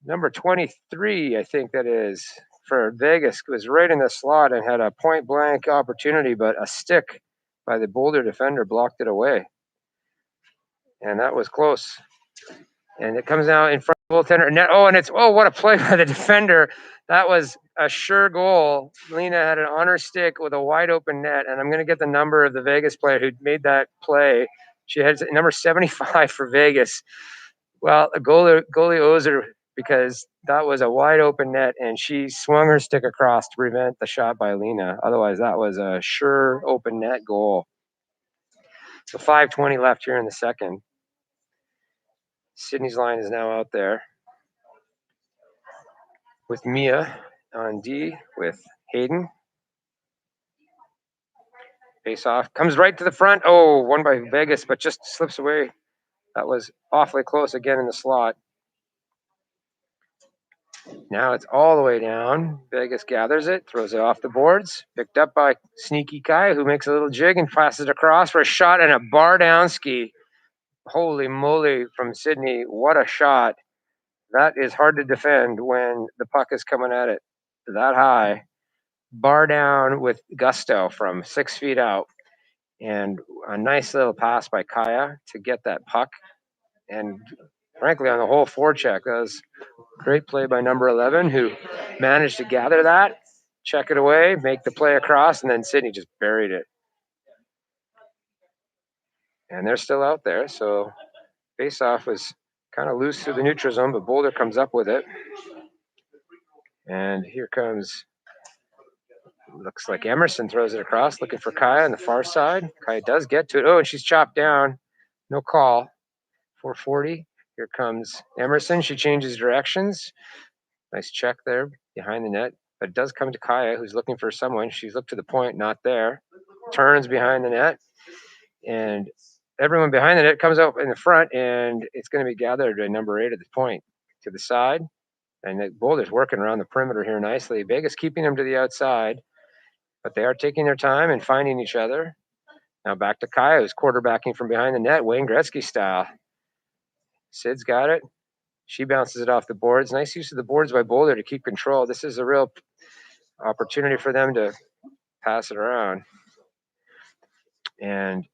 number 23, I think that is, for Vegas, was right in the slot and had a point blank opportunity, but a stick by the Boulder defender blocked it away. And that was close. And it comes out in front of the goaltender. Net. And it's, what a play by the defender. That was a sure goal. Lena had it on her stick with a wide open net. And I'm going to get the number of the Vegas player who made that play. She had number 75 for Vegas. Well, the goalie owes her because that was a wide open net and she swung her stick across to prevent the shot by Lena. Otherwise, that was a sure open net goal. So 5:20 left here in the second. Sydney's line is now out there with Mia on D with Hayden. Face off. Comes right to the front. Oh, won by Vegas, but just slips away. That was awfully close again in the slot. Now it's all the way down. Vegas gathers it, throws it off the boards. Picked up by Sneaky Kai, who makes a little jig and passes it across for a shot and a bar down ski. Holy moly from Sydney. What a shot. That is hard to defend when the puck is coming at it that high. Bar down with gusto from 6 feet out. And a nice little pass by Kaya to get that puck. And frankly, on the whole forecheck, that was great play by number 11, who managed to gather that, check it away, make the play across, and then Sydney just buried it. And they're still out there, so face-off was kind of loose through the neutral zone, but Boulder comes up with it. And here comes, looks like Emerson throws it across, looking for Kaya on the far side. Kaya does get to it. Oh, and she's chopped down. No call. 440. Here comes Emerson. She changes directions. Nice check there behind the net. But it does come to Kaya, who's looking for someone. She's looked to the point, not there. Turns behind the net. And everyone behind the net comes up in the front, and it's going to be gathered at number 8 at the point to the side. And the Boulder's working around the perimeter here nicely. Vegas keeping them to the outside, but they are taking their time and finding each other. Now back to Kaya, who's quarterbacking from behind the net, Wayne Gretzky style. Sid's got it. She bounces it off the boards. Nice use of the boards by Boulder to keep control. This is a real opportunity for them to pass it around. And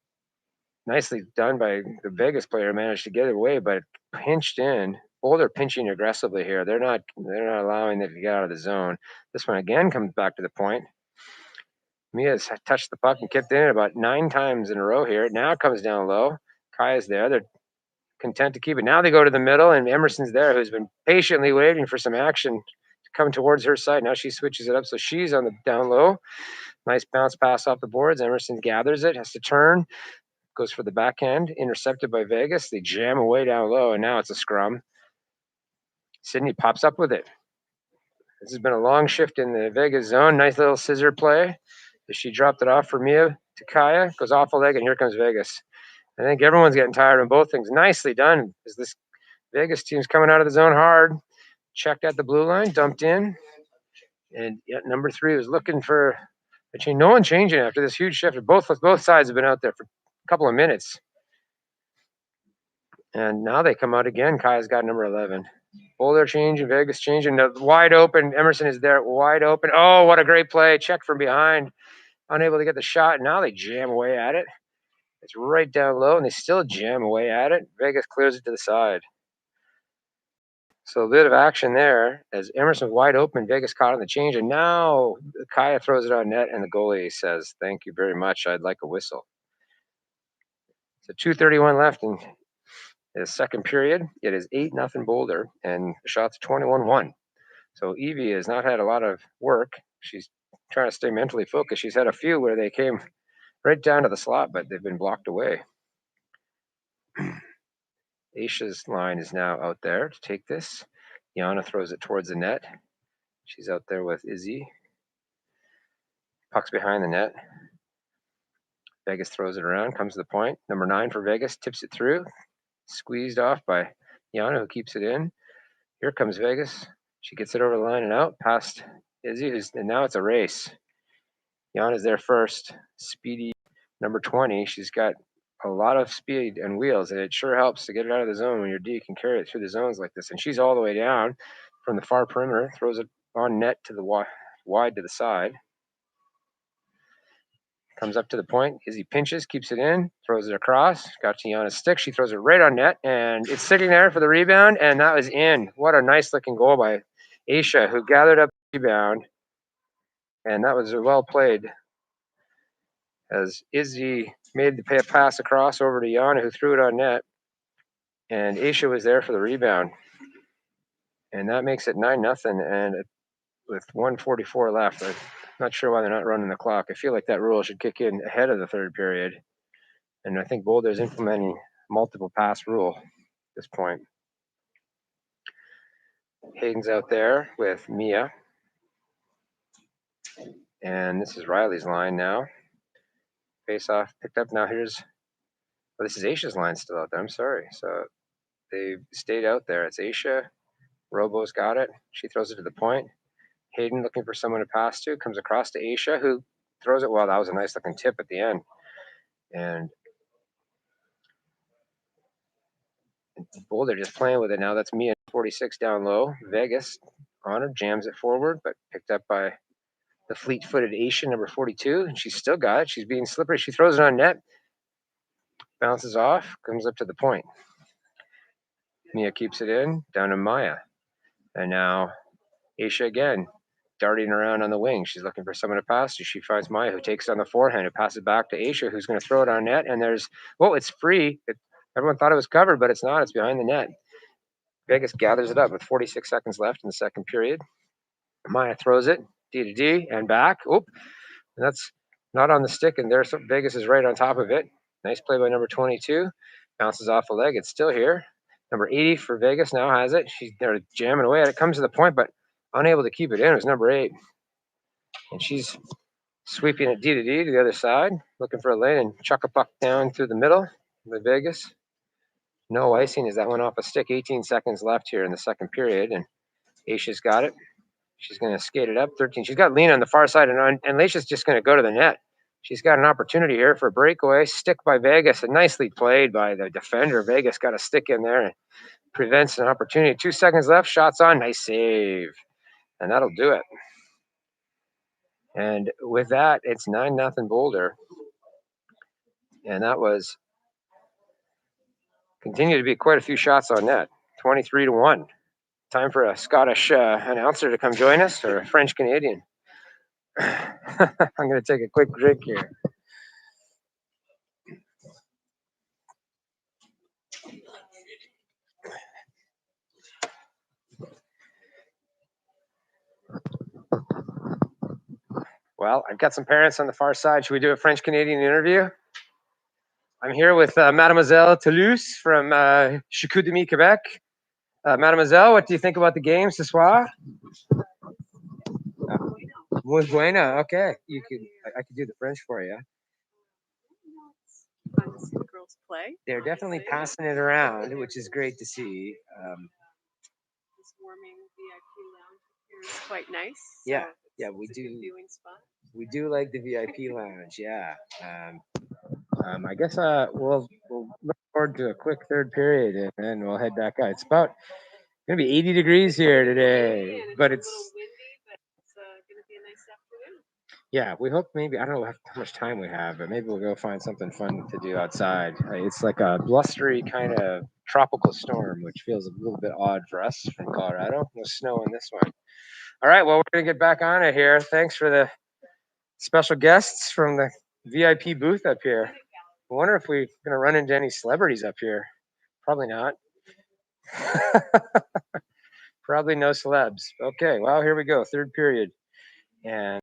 nicely done by the Vegas player, managed to get it away, but pinched in. Boulder pinching aggressively here. They're not allowing it to get out of the zone. This one again comes back to the point. Mia's touched the puck and kicked in about 9 times in a row here. Now it comes down low. Kaya's there. They're content to keep it. Now they go to the middle, and Emerson's there, who's been patiently waiting for some action to come towards her side. Now she switches it up, so she's on the down low. Nice bounce pass off the boards. Emerson gathers it, has to turn, goes for the backhand, intercepted by Vegas. They jam away down low, and now it's a scrum. Sydney pops up with it. This has been a long shift in the Vegas zone. Nice little scissor play. She dropped it off for Mia to Kaya. Goes off the leg, and here comes Vegas. I think everyone's getting tired on both things. Nicely done, because this Vegas team's coming out of the zone hard. Checked at the blue line, dumped in. And yet number 3 was looking for a change. No one changing after this huge shift. Both sides have been out there for a couple of minutes. And now they come out again. Kaya's got number 11. Boulder changing, Vegas changing. Wide open. Emerson is there, wide open. Oh, what a great play. Check from behind. Unable to get the shot. Now they jam away at it. It's right down low, and they still jam away at it. Vegas clears it to the side. So a bit of action there as Emerson wide open. Vegas caught on the change, and now Kaya throws it on net, and the goalie says, "Thank you very much. I'd like a whistle." So 2:31 left in the second period. It is 8-0 Boulder, and the shot's 21-1. So Evie has not had a lot of work. She's trying to stay mentally focused. She's had a few where they came right down to the slot, but they've been blocked away. Aisha's line is now out there to take this. Yana throws it towards the net. She's out there with Izzy. Puck's behind the net. Vegas throws it around, comes to the point. Number 9 for Vegas, tips it through. Squeezed off by Yana, who keeps it in. Here comes Vegas. She gets it over the line and out, past Izzy, and now it's a race. Yana's there first. Speedy number 20. She's got a lot of speed and wheels, and it sure helps to get it out of the zone when your D can carry it through the zones like this. And she's all the way down from the far perimeter, throws it on net to the wide to the side. Comes up to the point. Izzy pinches, keeps it in, throws it across. Got to Yana's stick. She throws it right on net, and it's sitting there for the rebound, and that was in. What a nice looking goal by Aisha, who gathered up the rebound, and that was well played as Izzy made the pass across over to Yana, who threw it on net. and Aisha was there for the rebound, and that makes it 9-0. And with 1:44 left, I'm not sure why they're not running the clock. I feel like that rule should kick in ahead of the third period, and I think Boulder's implementing multiple pass rule at this point. Hayden's out there with Mia, and this is Riley's line now. Face off picked up. Now here's, well, this is Aisha's line still out there. I'm sorry. So they stayed out there. It's Aisha. Robo's got it. She throws it to the point. Hayden looking for someone to pass to, comes across to Aisha, who throws it well. That was a nice looking tip at the end. And Boulder just playing with it now. That's Mia 46 down low. Vegas on her, jams it forward, but picked up by the fleet-footed Aisha, number 42, and she's still got it. She's being slippery. She throws it on net, bounces off, comes up to the point. Mia keeps it in, down to Maya. And now Aisha again, darting around on the wing. She's looking for someone to pass to. She finds Maya, who takes it on the forehand and passes back to Aisha, who's going to throw it on net. And there's, well, it's free. Everyone thought it was covered, but it's not. It's behind the net. Vegas gathers it up with 46 seconds left in the second period. Maya throws it, D to D, and back. Oop, and that's not on the stick, and there, so Vegas is right on top of it. Nice play by number 22. Bounces off the leg. It's still here. Number 80 for Vegas now has it. They're jamming away at it. Comes to the point, but unable to keep it in. It was number 8. And she's sweeping it D to D to the other side, looking for a lane and chuck a puck down through the middle with Vegas. No icing as that went off a stick. 18 seconds left here in the second period, and Aisha's got it. She's going to skate it up. 13. She's got Lena on the far side, and Aisha's just going to go to the net. She's got an opportunity here for a breakaway. Stick by Vegas, and nicely played by the defender. Vegas got a stick in there and prevents an opportunity. 2 seconds left. Shots on. Nice save. And that'll do it. And with that, it's 9-0 Boulder. And that was continued to be quite a few shots on net. 23-1. Time for a Scottish announcer to come join us, or a French Canadian. I'm going to take a quick drink here. Well, I've got some parents on the far side. Should we do a French Canadian interview? I'm here with Mademoiselle Toulouse from Chicoutimi, Quebec. Mademoiselle, what do you think about the game ce soir? Muy buena. Okay, I could do the French for you. Fun to see the girls play. They're definitely passing it around, which is great to see. This warming VIP lounge here is quite nice. Yeah, so yeah, we it's do. A good viewing spot. We do like the VIP lounge. Yeah. I guess we'll look forward to a quick third period, and then we'll head back out. It's about gonna be 80 degrees here today, but it's a little windy, but it's gonna be a nice afternoon. Yeah, we hope maybe, I don't know how much time we have, but maybe we'll go find something fun to do outside. It's like a blustery kind of tropical storm, which feels a little bit odd for us from Colorado. No snow in this one. All right, well, we're gonna get back on it here. Thanks for the special guests from the VIP booth up here. I wonder if we're gonna run into any celebrities up here. Probably not. Probably no celebs. Okay, well, here we go. Third period. And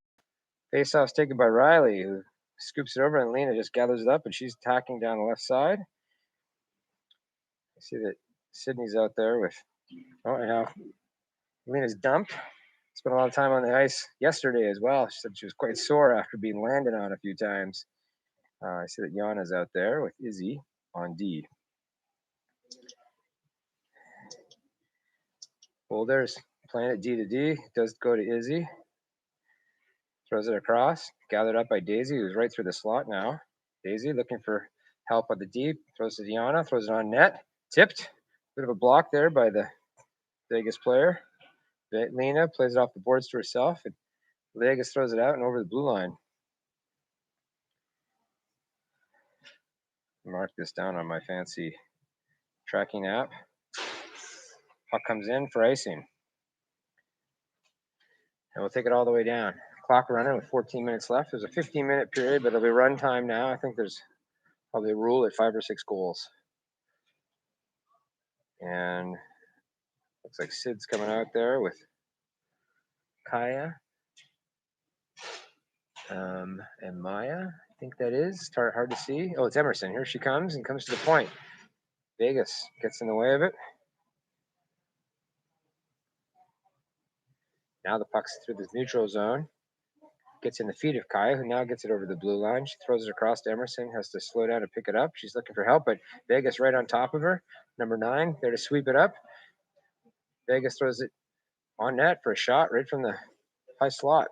face-off's taken by Riley, who scoops it over, and Lena just gathers it up, and she's tacking down the left side. I see that Sydney's out there with, oh, now Lena's dumped. Spent a lot of time on the ice yesterday as well. She said she was quite sore after being landed on a few times. I see that Yana's out there with Izzy on D. Boulder's playing it D to D. Does go to Izzy. Throws it across. Gathered up by Daisy, who's right through the slot now. Daisy looking for help at the deep. Throws it to Yana. Throws it on net. Tipped. Bit of a block there by the Vegas player. Lena plays it off the boards to herself. And Vegas throws it out and over the blue line. Mark this down on my fancy tracking app. Puck comes in for icing. And we'll take it all the way down. Clock running with 14 minutes left. There's a 15-minute period, but it'll be run time now. I think there's probably a rule at 5 or 6 goals. And looks like Sid's coming out there with Kaya and Maya. I think that is hard to see. Oh, it's Emerson. Here she comes and comes to the point. Vegas gets in the way of it. Now the puck's through the neutral zone. Gets in the feet of Kaya, who now gets it over the blue line. She throws it across to Emerson, has to slow down to pick it up. She's looking for help, but Vegas right on top of her. Number 9 there to sweep it up. Vegas throws it on net for a shot right from the high slot.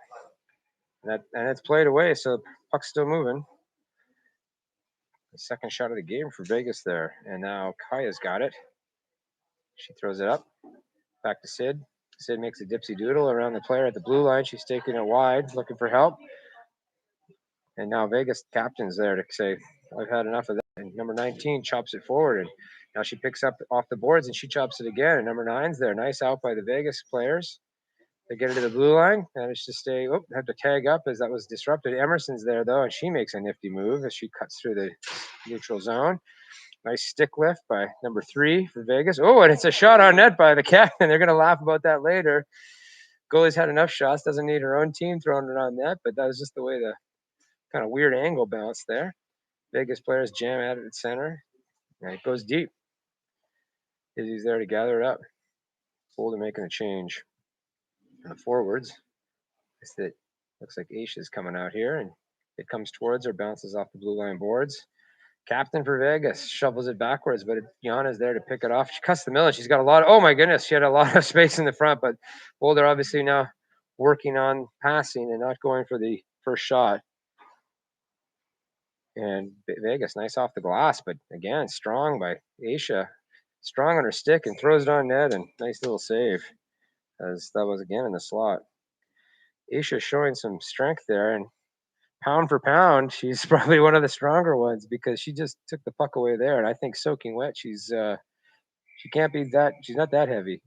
And it's played away, so the puck's still moving. The second shot of the game for Vegas there. And now Kaya's got it. She throws it up. Back to Sid. Sid makes a dipsy doodle around the player at the blue line. She's taking it wide, looking for help. And now Vegas captain's there to say, I've had enough of that. And number 19 chops it forward. And now she picks up off the boards and she chops it again. And number 9's there. Nice out by the Vegas players. They get it to the blue line. Managed to stay. Oh, have to tag up as that was disrupted. Emerson's there, though, and she makes a nifty move as she cuts through the neutral zone. Nice stick lift by number 3 for Vegas. Oh, and it's a shot on net by the captain. They're going to laugh about that later. Goalie's had enough shots. Doesn't need her own team throwing it on net, but that was just the way the kind of weird angle bounced there. Vegas players jam at it at center, and it goes deep. Izzy's there to gather it up. Boulder making a change. And the forwards, that looks like Aisha's coming out here, and it comes towards her, bounces off the blue line boards. Captain for Vegas shovels it backwards, but Yana's there to pick it off. She cuts the middle, and she's got a lot of, oh my goodness, she had a lot of space in the front, but Boulder obviously now working on passing and not going for the first shot. And Vegas, nice off the glass, but again, strong by Aisha. Strong on her stick and throws it on net, and nice little save, as that was again in the slot. Aisha showing some strength there, and pound for pound, she's probably one of the stronger ones because she just took the puck away there. And I think soaking wet, she can't be that. She's not that heavy.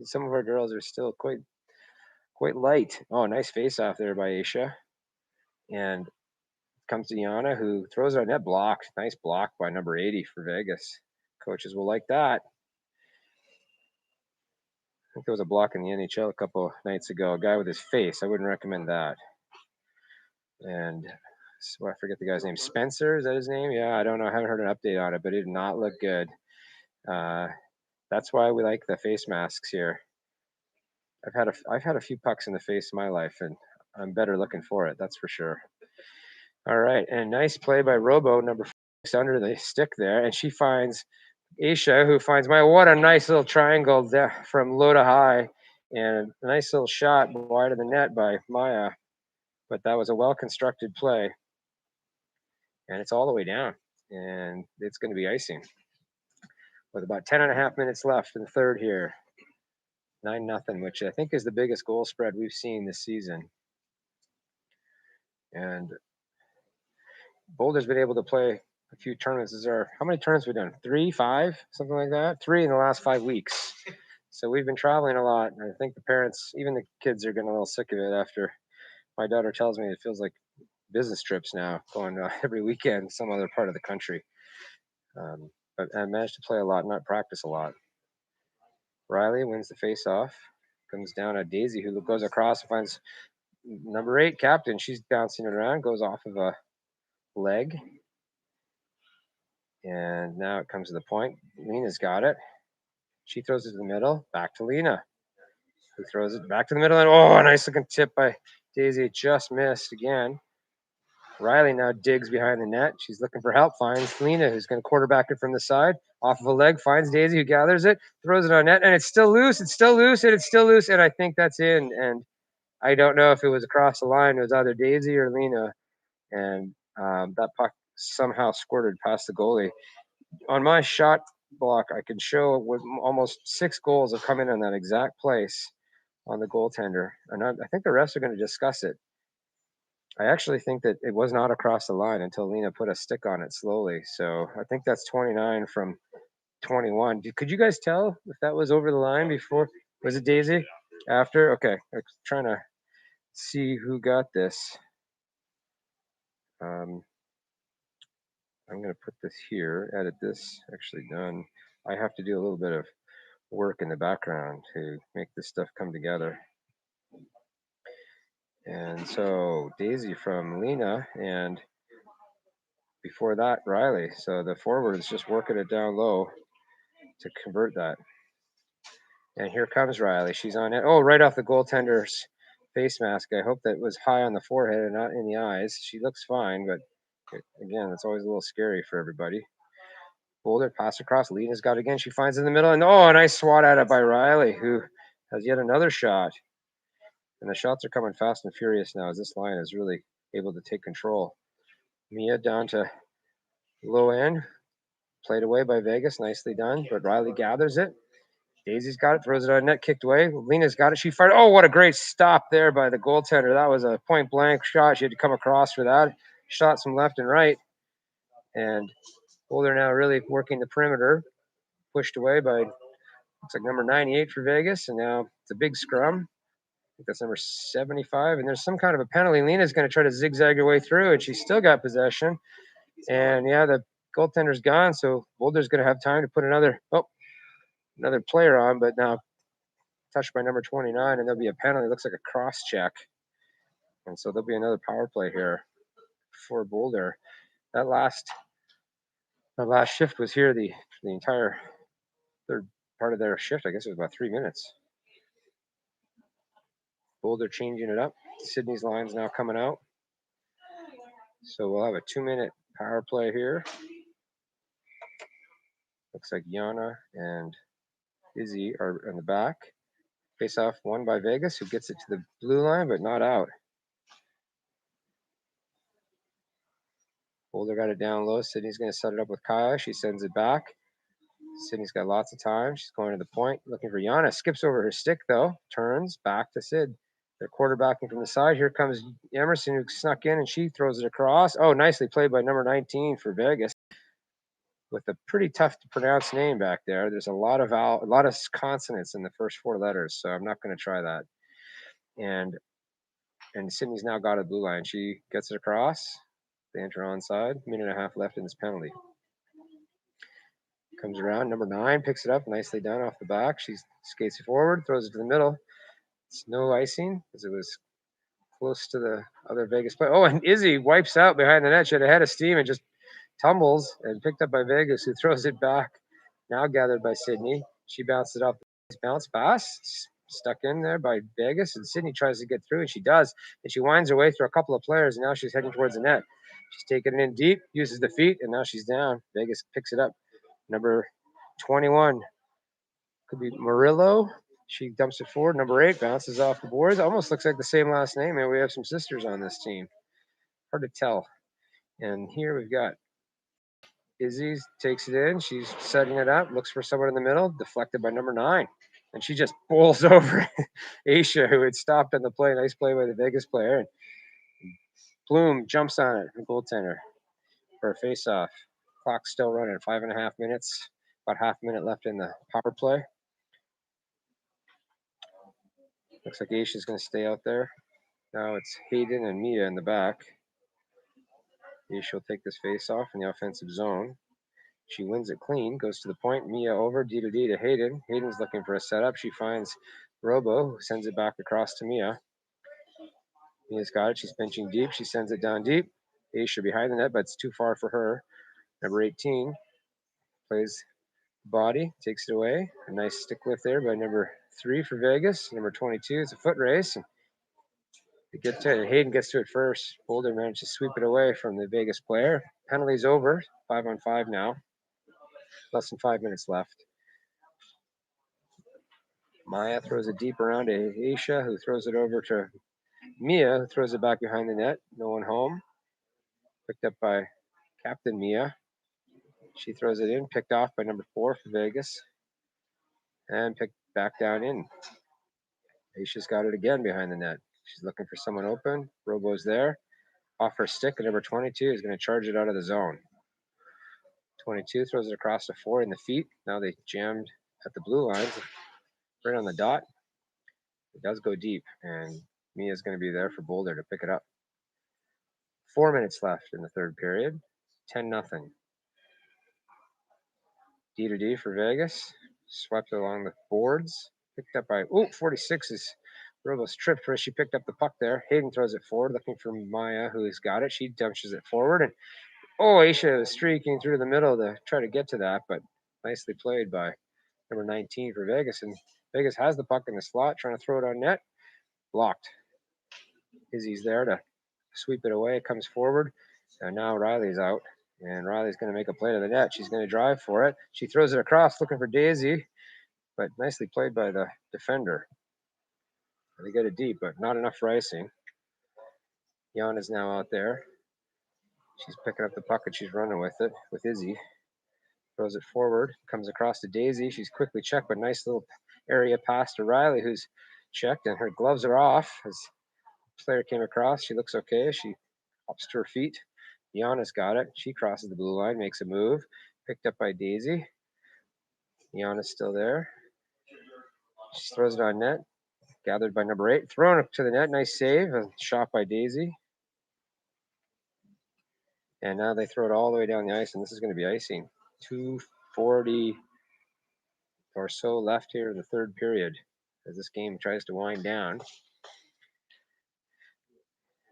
Some of our girls are still quite light. Oh, nice face off there by Aisha, and comes to Yana, who throws it on net, blocked. Nice block by number 80 for Vegas. Coaches will like that. I think there was a block in the NHL a couple nights ago. A guy with his face. I wouldn't recommend that. And I forget the guy's name. Spencer, is that his name? Yeah, I don't know. I haven't heard an update on it, but it did not look good. That's why we like the face masks here. I've had a few pucks in the face in my life, and I'm better looking for it. That's for sure. All right, and nice play by Robo, number 6, under the stick there, and she finds Aisha, who finds what a nice little triangle from low to high, and a nice little shot wide of the net by Maya. But that was a well-constructed play, and it's all the way down, and it's going to be icing with about 10.5 minutes left in the third here. 9-0, which I think is the biggest goal spread we've seen this season. And Boulder's been able to play a few tournaments. How many tournaments have we done? 3, 5, something like that? 3 in the last 5 weeks. So we've been traveling a lot, and I think the parents, even the kids, are getting a little sick of it after my daughter tells me it feels like business trips now, going every weekend some other part of the country. But I managed to play a lot, not practice a lot. Riley wins the face-off, comes down at Daisy, who goes across and finds number 8, captain. She's bouncing it around, goes off of a leg. And now it comes to the point. Lena's got it. She throws it to the middle, back to Lena, who throws it back to the middle. And oh, a nice looking tip by Daisy. Just missed again. Riley now digs behind the net. She's looking for help, finds Lena, who's going to quarterback it from the side. Off of a leg, finds Daisy, who gathers it, throws it on net, and it's still loose. It's still loose, and it's still loose, and I think that's in. And I don't know if it was across the line. It was either Daisy or Lena, and that puck somehow squirted past the goalie. On my shot block, I can show with almost 6 goals have come in that exact place on the goaltender, and I think the refs are going to discuss it. I actually think that it was not across the line until Lena put a stick on it slowly. So I think that's 29 from 21. Could you guys tell if that was over the line before? Was it Daisy? After? Okay. I'm trying to see who got this. I'm going to put this here, edit this, actually done. I have to do a little bit of work in the background to make this stuff come together. And so Daisy from Lena, and before that, Riley. So the forward is just working it down low to convert that. And here comes Riley. She's on it. Oh, right off the goaltender's face mask. I hope that was high on the forehead and not in the eyes. She looks fine, but again, it's always a little scary for everybody. Boulder pass across. Lena's got it again. She finds it in the middle, and oh, a nice swat at it by Riley, who has yet another shot. And the shots are coming fast and furious now as this line is really able to take control. Mia down to low end, played away by Vegas, nicely done. But Riley gathers it. Daisy's got it, throws it on net, kicked away. Lena's got it. She fired. Oh, what a great stop there by the goaltender. That was a point blank shot. She had to come across for that. Shots from left and right. And Boulder now really working the perimeter. Pushed away by, looks like number 98 for Vegas. And now it's a big scrum. I think that's number 75. And there's some kind of a penalty. Lena's going to try to zigzag her way through, and she's still got possession. And yeah, the goaltender's gone. So Boulder's going to have time to put another player on, but now touched by number 29, and there'll be a penalty. It looks like a cross check. And so there'll be another power play here for Boulder. That last shift was here the entire third part of their shift. I guess it was about 3 minutes. Boulder changing it up. Sydney's line's now coming out. So we'll have a 2-minute power play here. Looks like Yana and Izzy are in the back. Face off won by Vegas, who gets it to the blue line, but not out. Boulder got it down low. Sydney's going to set it up with Kaya. She sends it back. Sydney's got lots of time. She's going to the point, looking for Yana. Skips over her stick, though. Turns back to Sid. They're quarterbacking from the side. Here comes Emerson, who snuck in, and she throws it across. Oh, nicely played by number 19 for Vegas, with a pretty tough to pronounce name back there. There's a lot of consonants in the first 4 letters, so I'm not going to try that. And Sydney's now got a blue line. She gets it across. They enter onside. Minute and a half left in this penalty. Comes around, number 9 picks it up, nicely done off the back. She skates it forward, throws it to the middle. It's no icing because it was close to the other Vegas player. Oh, and Izzy wipes out behind the net. She had a head of steam and just tumbles and picked up by Vegas, who throws it back. Now gathered by Sydney. She bounces it off the bounce pass, stuck in there by Vegas, and Sydney tries to get through, and she does. And she winds her way through a couple of players, and now she's heading towards the net. She's taking it in deep, uses the feet, and now she's down. Vegas picks it up. Number 21 could be Murillo. She dumps it forward. Number 8 bounces off the boards. Almost looks like the same last name. And we have some sisters on this team. Hard to tell. And here we've got Izzy takes it in. She's setting it up. Looks for someone in the middle. Deflected by number 9. And she just bowls over Aisha, who had stopped on the play. Nice play by the Vegas player. And Bloom jumps on it, the goaltender, for a face-off. Clock's still running. 5.5 minutes. About half a minute left in the power play. Looks like Aisha's going to stay out there. Now it's Hayden and Mia in the back. Aisha will take this face off in the offensive zone. She wins it clean, goes to the point. Mia over, D to Hayden. Hayden's looking for a setup. She finds Robo, who sends it back across to Mia. Mia's got it. She's pinching deep. She sends it down deep. Aisha behind the net, but it's too far for her. Number 18 plays body, takes it away. A nice stick lift there by number 3 for Vegas. Number 22, it's a foot race. Hayden gets to it first. Boulder managed to sweep it away from the Vegas player. Penalty's over. 5-on-5 now. Less than 5 minutes left. Maya throws it deep around to Aisha, who throws it over to Mia, who throws it back behind the net. No one home. Picked up by Captain Mia. She throws it in, picked off by number 4 for Vegas. And picked back down in. Aisha's got it again behind the net. She's looking for someone open. Robo's there. Off her stick, and number 22 is going to charge it out of the zone. 22 throws it across the 4 in the feet. Now they jammed at the blue lines, right on the dot. It does go deep, and Mia's going to be there for Boulder to pick it up. 4 minutes left in the third period. 10-0. D to D for Vegas. Swept along the boards. Picked up by 46 is Robles tripped where she picked up the puck there. Hayden throws it forward, looking for Maya, who's got it. She dumps it forward, and Aisha was streaking through the middle to try to get to that, but nicely played by number 19 for Vegas. And Vegas has the puck in the slot, trying to throw it on net. Blocked. Izzy's there to sweep it away. It comes forward. And now Riley's out. And Riley's going to make a play to the net. She's going to drive for it. She throws it across, looking for Daisy, but nicely played by the defender. They get it deep, but not enough for icing. Yana's now out there. She's picking up the puck and she's running with it with Izzy. Throws it forward, comes across to Daisy. She's quickly checked, but nice little area pass to Riley, who's checked, and her gloves are off as the player came across. She looks okay. She hops to her feet. Yana's got it. She crosses the blue line, makes a move. Picked up by Daisy. Yana's still there. She throws it on net. Gathered by number 8. Thrown up to the net. Nice save. A shot by Daisy. And now they throw it all the way down the ice, and this is going to be icing. 2:40 or so left here in the third period as this game tries to wind down.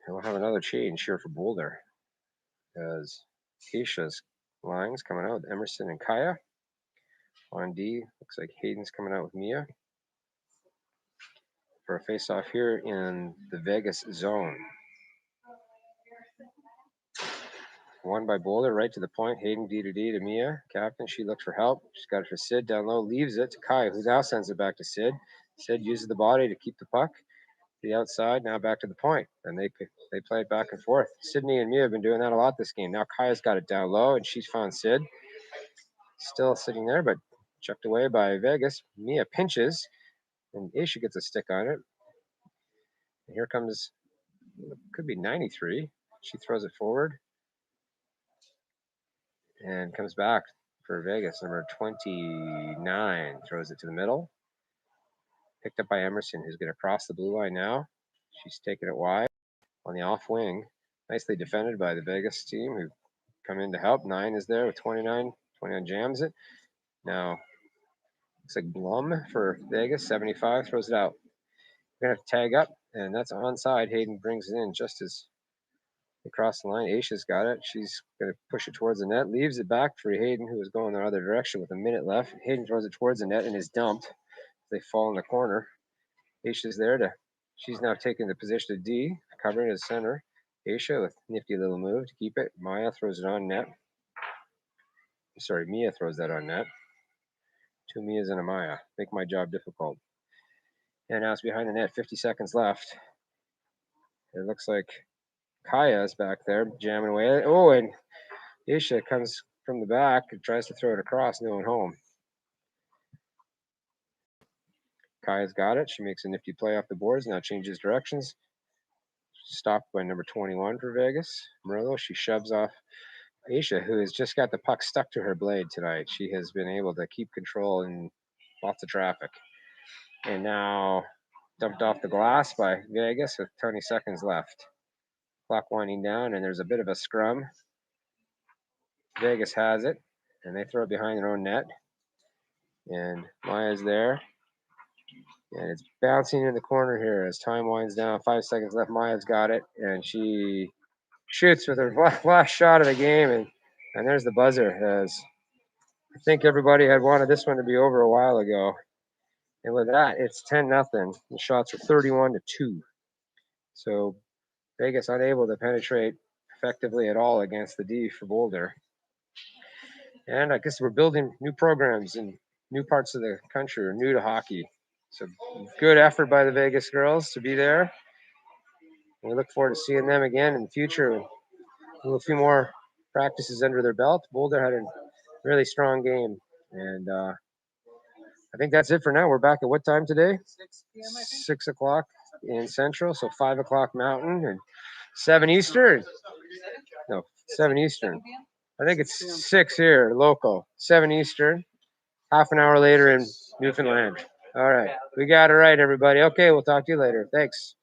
And we'll have another change here for Boulder as Keisha's lines coming out with Emerson and Kaya. On D, looks like Hayden's coming out with Mia for a face-off here in the Vegas zone. Won by Boulder, right to the point. Hayden D to Mia, captain. She looks for help. She's got it for Sid down low, leaves it to Kai, who now sends it back to Sid. Sid uses the body to keep the puck to the outside, now back to the point. And they play it back and forth. Sydney and Mia have been doing that a lot this game. Now Kaya's got it down low, and she's found Sid. Still sitting there, but chucked away by Vegas. Mia pinches, and Aisha gets a stick on it. And here comes, could be 93. She throws it forward and comes back for Vegas. Number 29 throws it to the middle. Picked up by Emerson, who's going to cross the blue line now. She's taking it wide on the off wing. Nicely defended by the Vegas team who come in to help. 9 is there with 29. 29 jams it. Now, looks like Blum for Vegas. 75 throws it out. We're going to have to tag up, and that's onside. Hayden brings it in just as across the line. Aisha's got it. She's going to push it towards the net. Leaves it back for Hayden, who is going the other direction with a minute left. Hayden throws it towards the net and is dumped. They fall in the corner. Aisha's there to, she's now taking the position of D, covering as center. Aisha with nifty little move to keep it. Mia throws it on net. Mia throws that on net. 2 Mias and a Maya. Make my job difficult. And now it's behind the net, 50 seconds left. It looks like Kaya's back there jamming away. Oh, and Aisha comes from the back and tries to throw it across, no one home. Kaya's got it. She makes a nifty play off the boards, now changes directions. Stopped by number 21 for Vegas. Murillo, she shoves off Aisha, who has just got the puck stuck to her blade tonight. She has been able to keep control in lots of traffic. And now dumped off the glass by Vegas with 20 seconds left. Clock winding down, and there's a bit of a scrum. Vegas has it, and they throw it behind their own net. And Maya's there. And it's bouncing in the corner here as time winds down. 5 seconds left. Maya's got it, and she shoots with her last shot of the game. And there's the buzzer, as I think everybody had wanted this one to be over a while ago. And with that, it's 10-0. The shots are 31-2. So Vegas unable to penetrate effectively at all against the D for Boulder. And I guess we're building new programs in new parts of the country or new to hockey. So good effort by the Vegas girls to be there. And we look forward to seeing them again in the future with a few more practices under their belt. Boulder had a really strong game. And I think that's it for now. We're back at what time today? 6 p.m. I think. 6 o'clock in Central, so 5 o'clock Mountain and 7 Eastern. No, 7 Eastern. I think it's 6 here, local. 7 Eastern. Half an hour later in Newfoundland. All right. We got it right, everybody. Okay, we'll talk to you later. Thanks.